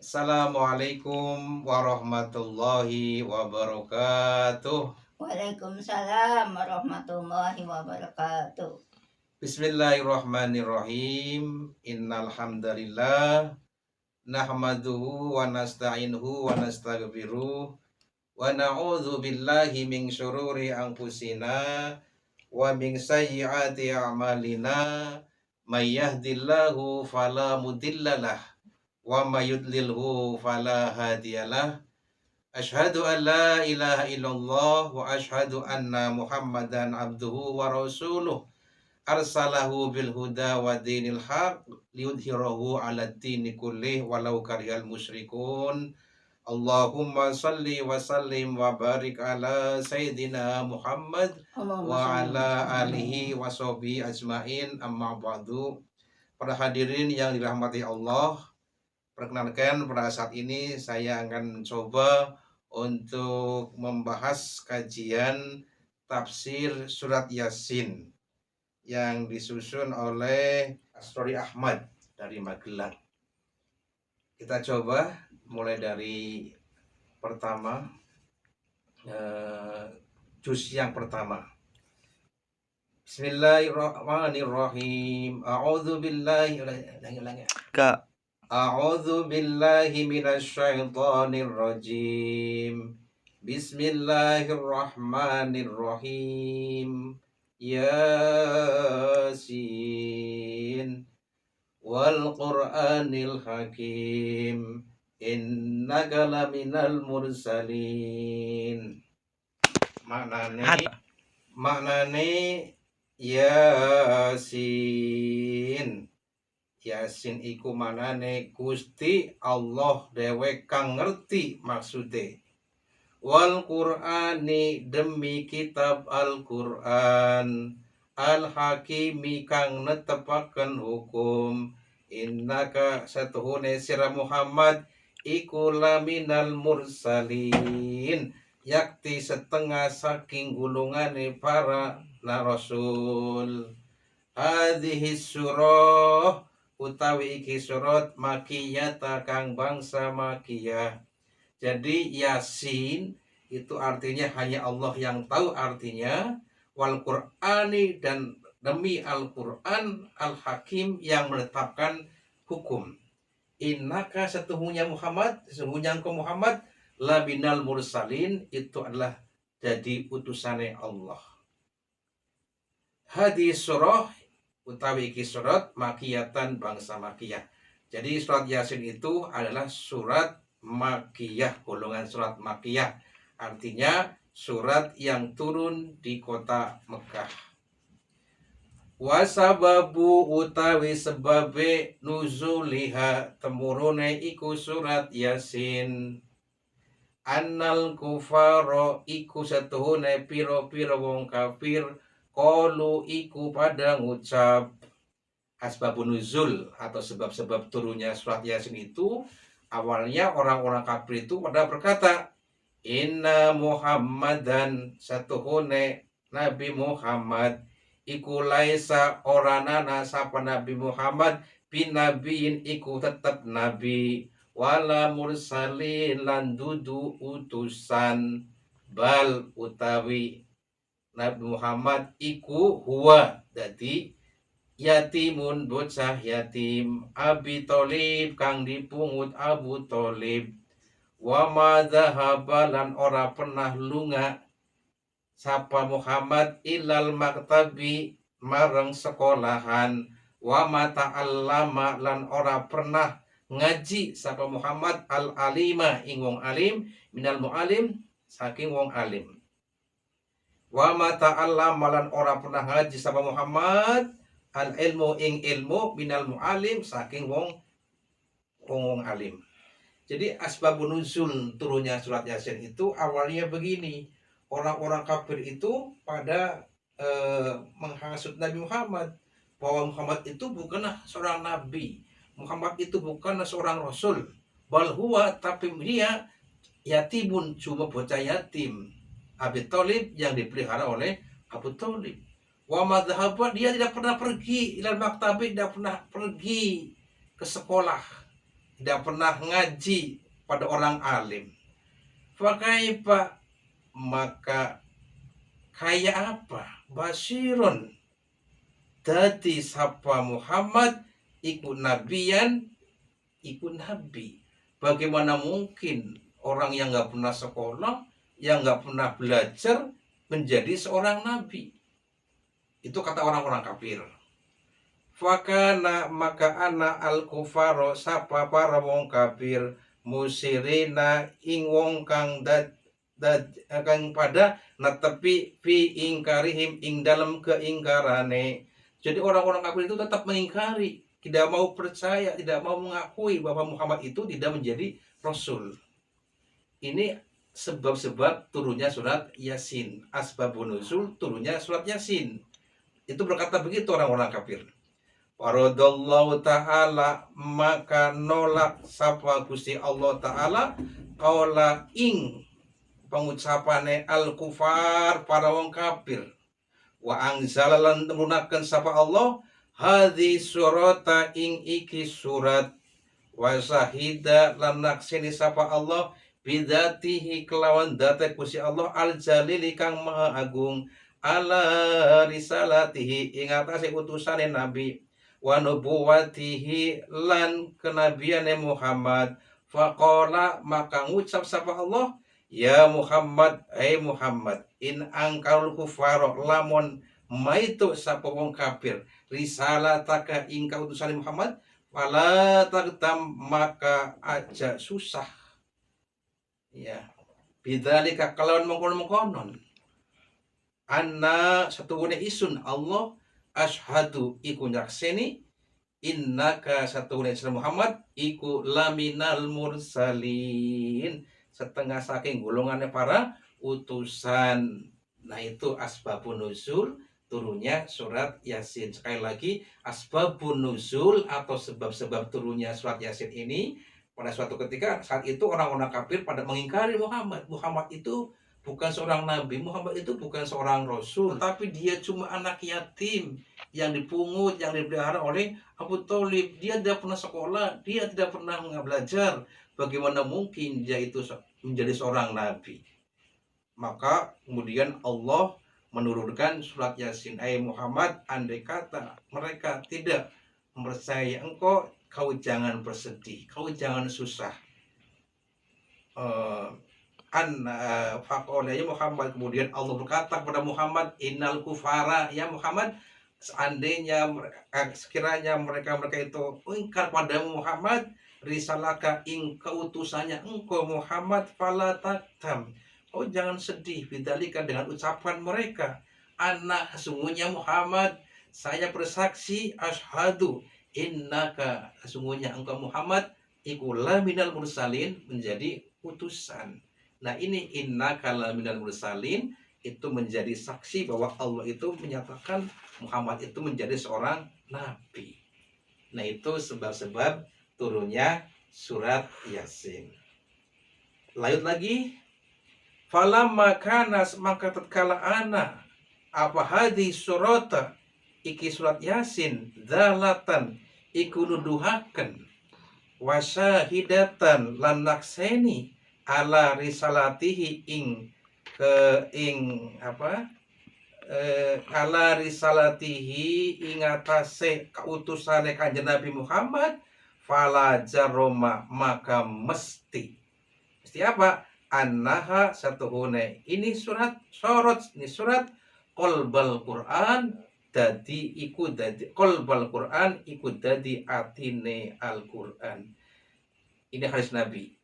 Assalamualaikum warahmatullahi wabarakatuh. Waalaikumsalam warahmatullahi wabarakatuh. Bismillahirrahmanirrahim. Innal hamdalillah nahmaduhu wa nasta'inuhu wa nastaghfiruh wa na'udzu billahi min syururi anfusina wa min sayyiati a'malina. May yahdillahu fala mudhillalah wa may yudlilhu fala hadiyalah. Asyhadu an la ilaha illallah wa asyhadu anna Muhammadan abduhu wa rasuluh arsalahu bil huda wa dinil haq liyudhhirahu 'ala dini kullih walau karihal musyrikun. Allahumma salli wa sallim wa barik ala sayyidina Muhammad Allahumma wa shalli ala wa sallim. alihi wa sahbihi ajmain, amma ba'du. Para hadirin yang dirahmati Allah, perkenalkan pada saat ini saya akan mencoba untuk membahas kajian tafsir surat Yasin yang disusun oleh Astori Ahmad dari Magelang. Kita coba mulai dari pertama, juz yang pertama. Bismillahirrahmanirrahim. A'udzu billahi minasyaitonir rajim. Bismillahirrahmanirrahim. Yasin wal Qur'anil Hakim. Innaka laminal mursalin. Maknane Yasin. Yasin iku manane Gusti Allah dhewe kang ngerti maksude. Wal Qur'ani demi kitab Al-Qur'an, Al-Hakimi kang netepaken hukum. Innaka satuhune sira Muhammad iku laminal mursalin, yakti setengah saking gulungane para rasul. Hadhihi surah utawi iki surat makiyata kang bangsa makiyah. Jadi Yasin itu artinya hanya Allah yang tahu artinya. Wal Qur'ani dan demi Al-Qur'an, Al-Hakim yang menetapkan hukum. Innaka sesungguhnya engkau Muhammad labinal mursalin, itu adalah jadi utusane Allah. Hadis surah utawi iki surat makiyatan bangsa makiyah. Jadi surat Yasin itu adalah surat makiyah, golongan surat makiyah. Artinya surat yang turun di kota Mekah. Wasababu utawi sebabe nuzuliha temurune iku surat Yasin. Annal kufaro iku setuhune piro-piro wong kafir qalu iku pada ngucap. Asbabun nuzul atau sebab-sebab turunnya surat Yasin itu, awalnya orang-orang kafir itu pada berkata, Inna Muhammadan satuhune Nabi Muhammad iku laisa oranana sapa Nabi Muhammad binabiin iku tetep nabi wala mursalin lan dudu utusan, bal utawi Nabi Muhammad iku huwa dadi yatimun bocah yatim Abi Tholib kang dipungut Abu Tholib. Wa madzahaba lan ora pernah lunga sapa Muhammad ilal maktabi marang sekolahan. Wa mata'allama lan ora pernah ngaji sapa Muhammad al alima ing wong alim minal mualim saking wong alim. Wa mata'allama lan ora pernah ngaji sapa Muhammad al ilmu ing ilmu minal mualim saking wong alim. Jadi asbabun nuzul turunnya surat Yasin itu awalnya begini. Orang-orang kafir itu pada menghasut Nabi Muhammad, bahwa Muhammad itu bukanlah seorang nabi, Muhammad itu bukanlah seorang rasul, bal huwa, tapi dia yatimun, cuma bocah yatim Abi Tholib yang dipelihara oleh Abu Tholib. Wa madhhabah, dia tidak pernah pergi ilal maktabi, tidak pernah pergi ke sekolah. tidak pernah ngaji pada orang alim. Fakaifa, maka kayak apa? Basirun, dadi sapa Muhammad ikut nabiyan, ikut nabi. Bagaimana mungkin orang yang nggak pernah sekolah, yang nggak pernah belajar menjadi seorang nabi? Itu kata orang-orang kafir. Fakana, maka ana al kufaro sapa para wong kafir musirina ing wong kang kang pada netepi fi ingkarihim ing dalam keingkarane. Jadi orang-orang kafir itu tetap mengingkari, tidak mau percaya, tidak mau mengakui bahwa Muhammad itu tidak menjadi rasul. Ini sebab-sebab turunnya surat Yasin, asbabun nuzul turunnya surat Yasin. Itu berkata begitu orang-orang kafir. Faradallahu ta'ala, maka nolak sapa Gusti Allah ta'ala qaula ing pengucapane al kufar para wong kafir. Wa angzalalan nurunaken sapa Allah hadhi surata ing iki surat, wa sahida lan naksini sapa Allah bidzatihi kelawan data Gusti Allah al jalili kang maha agung ala risalatihi ing atase utusane nabi wa nubuwatihi lan kenabiane Muhammad. Faqala, maka ngucap sapa Allah, ya Muhammad, hai Muhammad, in angkarul kufaro lamun maitu sapa wong kafir risalataka ing kautusane Muhammad, fala tagtam, maka aja susah. Ya, bidzalika kalawan mengkonon-mengkonon. Anna satuhune isun Allah ashadu iku nyakseni innaka satuhune Muhammad iku laminal mursalin, setengah saking golongannya para utusan. Nah, itu asbabun nuzul turunnya surat Yasin. Sekali lagi, asbabun nuzul atau sebab-sebab turunnya surat Yasin ini pada suatu ketika saat itu orang-orang kafir pada mengingkari Muhammad. Muhammad itu bukan seorang nabi, Muhammad itu bukan seorang rasul, tapi dia cuma anak yatim yang dipungut, yang dipelihara oleh Abu Thalib. Dia tidak pernah sekolah, dia tidak pernah belajar. Bagaimana mungkin dia itu menjadi seorang nabi? Maka kemudian Allah menurunkan surat Yasin. Hai Muhammad, andai kata mereka tidak mempercayai engkau, kau jangan bersedih, kau jangan susah. Faqala ya Muhammad, kemudian Allah berkata kepada Muhammad, innal kufara ya Muhammad, seandainya sekiranya mereka itu ingkar pada Muhammad risalaka ing keutusannya engkau Muhammad, fala taktam, oh jangan sedih, bidzalika dengan ucapan mereka, anak sesungguhnya Muhammad, saya bersaksi, asyhadu innaka sesungguhnya engkau Muhammad iku laminal mursalin, menjadi utusan. Nah, ini innaka laminal mursalin itu menjadi saksi bahwa Allah itu menyatakan Muhammad itu menjadi seorang nabi. Nah, itu sebab-sebab turunnya surat Yasin. Lanjut lagi, falamma kana, maka tatkala ana apa hadis surata iki surat Yasin dzalatan iku nuduhaken wasyahidatan lan nakseni ala risalatihi ing ala risalatihi ing atase kautusane Kanjeng Nabi Muhammad, fala jaroma, maka mesti apa? Annaha satuhune ini surat sorot, ini surat qalbal Quran dadi qalbal Quran iku dadi atine Al-Quran. Ini hadis Nabi.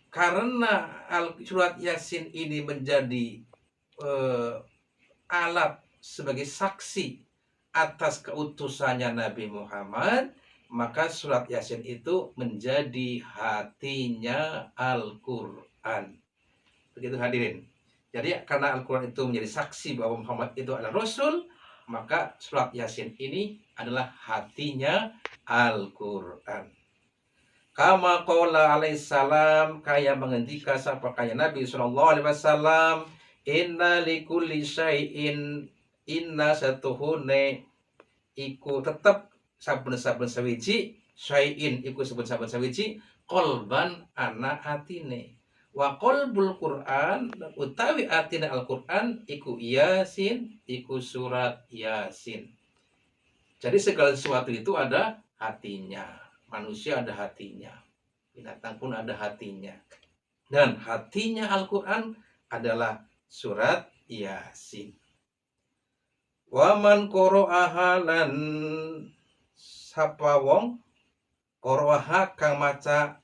Karena surat Yasin ini menjadi alat sebagai saksi atas keutusannya Nabi Muhammad, maka surat Yasin itu menjadi hatinya Al-Quran. Begitu hadirin. Jadi karena Al-Quran itu menjadi saksi bahwa Muhammad itu adalah Rasul, maka surat Yasin ini adalah hatinya Al-Quran. Kama qala alaihissalam, kaya mengendika sapa kaya Nabi sallallahu alaihi wasallam, inna likulli syai'in, inna satuhune iku tetep saben-saben sawiji syai'in iku saben-saben sawiji qalban ana atine. Wa qalbul Qur'an utawi atine Al-Qur'an iku Yasin, iku surat Yasin. Jadi segala sesuatu itu ada hatinya. Manusia ada hatinya. Binatang pun ada hatinya. Dan hatinya Al-Qur'an adalah surat Yasin. Waman qara'aha lan sapa wong qara'aha kang maca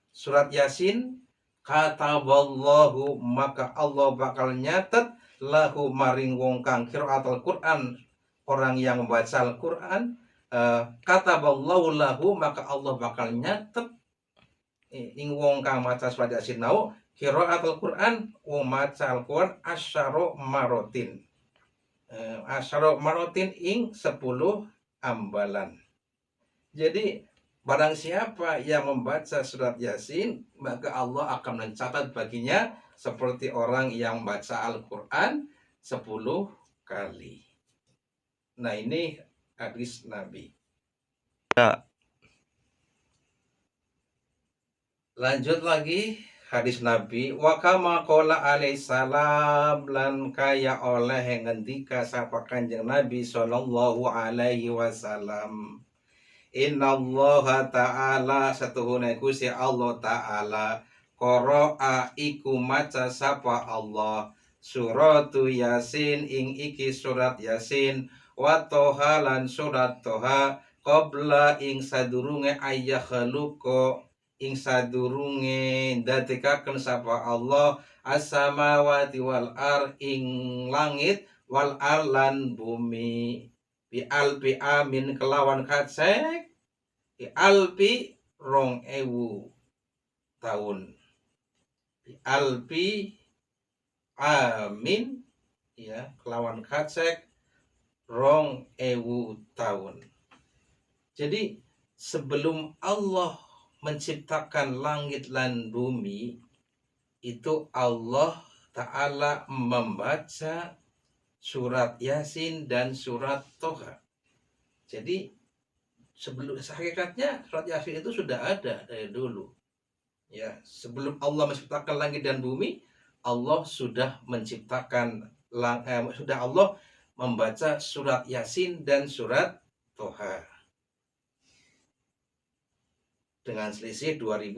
surat Yasin kataballahu maka Allah bakal nyatet lahu maring wong kang qiraatul Quran, orang yang membaca Al-Quran, kataballahu lahu maka Allah bakal nyatet ing wong kang maca surat Yasin nau qiraatul Quran wong maca Al-Quran asyara marotin. Asyara marotin ing 10 ambalan. Jadi barang siapa yang membaca surat Yasin, maka Allah akan mencatat baginya seperti orang yang membaca Al-Quran 10 kali. Nah, ini hadis Nabi. Lanjut lagi hadis Nabi, wa kama qala alaihissalam lan kaya oleh ngendika sapa Kanjeng Nabi sallallahu alaihi wasallam. Innallaha ta'ala satuhune Gusti Allah taala qara'a iku maca sapa Allah suratu Yasin ing iki surat Yasin wa Toha lan surat Toha qabla ing sadurunge ayyakhluqa ing sadurunge dadekaken sapa Allah as-samawati wal ar ing langit wal alan bumi bi alpi amin kelawan katsek bi alpi 2000 tahun bi alpi amin ya kelawan katsek 2000 tahun. Jadi sebelum Allah menciptakan langit dan bumi, itu Allah Ta'ala membaca surat Yasin dan surat Toha. Jadi sebelum hakikatnya surat Yasin itu sudah ada dari dulu. Ya, sebelum Allah menciptakan langit dan bumi, Allah sudah menciptakan sudah Allah membaca surat Yasin dan surat Toha. Dengan selisih 2000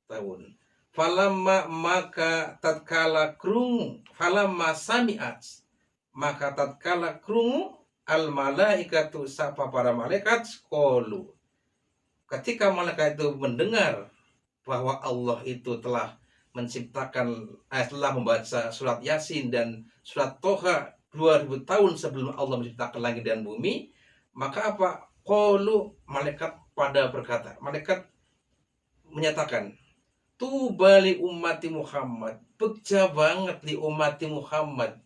tahun. Falamma maka tatkala krungu, falamma sami'at maka tatkala krungu al malaikatu sapa para malaikat qalu. Ketika malaikat itu mendengar bahwa Allah itu telah menciptakan telah membaca surat Yasin dan surat Toha 2000 tahun sebelum Allah menciptakan langit dan bumi, maka apa? Qalu malaikat pada berkata, malaikat menyatakan tubali ummati Muhammad, beja banget di ummati Muhammad,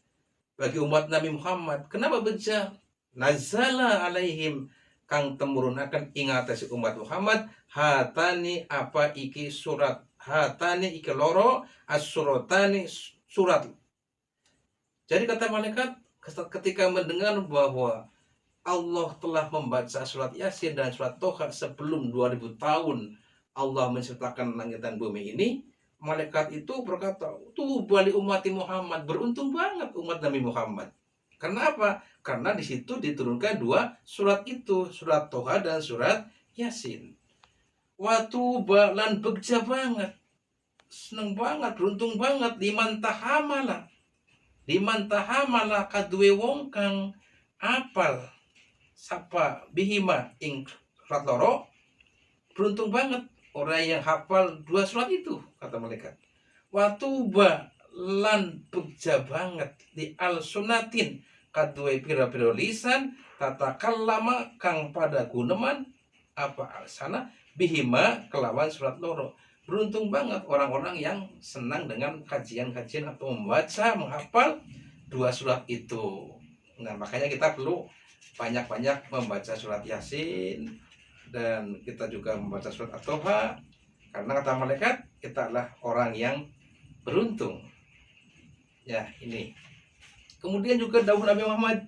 bagi umat Nabi Muhammad. Kenapa beja? Nazala alaihim kang temurunakan ingatasi umat Muhammad hatani apa iki surat, hatani iki loro as-suratani surat. Jadi kata malaikat ketika mendengar bahwa Allah telah membaca surat Yasin dan surat Toha sebelum 2000 tahun Allah menciptakan langit dan bumi ini, malaikat itu berkata, tuh balik umati Muhammad, beruntung banget umat Nabi Muhammad. Kenapa? Karena di situ diturunkan 2 surat itu, surat Toha dan surat Yasin. Watu balan begja banget, seneng banget, beruntung banget, liman tahamala kadue wong kang apal sapa bihima ing surat loro, beruntung banget orang yang hafal 2 surat itu, kata malaikat. Watuba lan begja banget di al sunatin kadue pira-pira lisan tatakallama kang pada guneman apa alsana bihima kelawan surat loro. Beruntung banget orang-orang yang senang dengan kajian-kajian atau membaca, menghafal 2 surat itu. Nah, makanya kita perlu banyak-banyak membaca surat Yasin dan kita juga membaca surat At-Toha, karena kata malaikat kita adalah orang yang beruntung. Ya, ini. Kemudian juga dawuh Nabi Muhammad,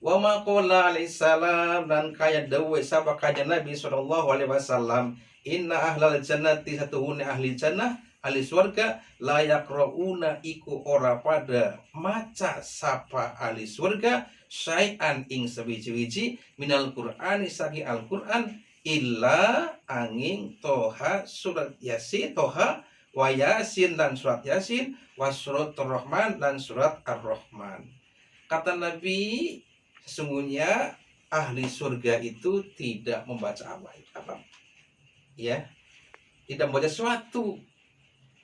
Wa ma qala alaihissalam dan kaya dawe sapa kajian Nabi sallallahu alaihi wasallam, inna ahlal jannati satuhune ahli jannah, ahli surga, la yaqrauna iku ora pada maca sapa ahli surga syai'an ing sewiji-wiji minal Qur'ani saking Al-Qur'an illa angin Toha surat Yasin, Toha wa Yasin dan surat Yasin, wa surat Ar-Rahman dan surat Ar-Rahman. Kata Nabi, sesungguhnya ahli surga itu tidak membaca apa ya, tidak membaca sesuatu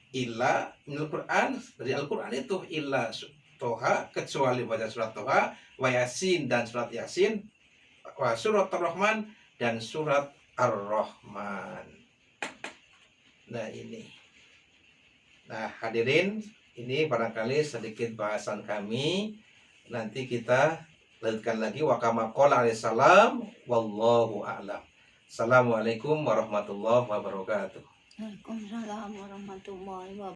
illa minal Quran, dari Al-Quran itu, illa Toha, kecuali baca surat Toha, wa Yasin dan surat Yasin, wa surat Ar-Rahman dan surat Ar-Rahman. Nah ini, nah hadirin, ini barangkali sedikit bahasan kami. Nanti kita lanjutkan lagi. Wa kama qala alaihissalam, wallahu a'lam. Assalamualaikum warahmatullahi wabarakatuh. Waalaikumsalam warahmatullahi wabarakatuh.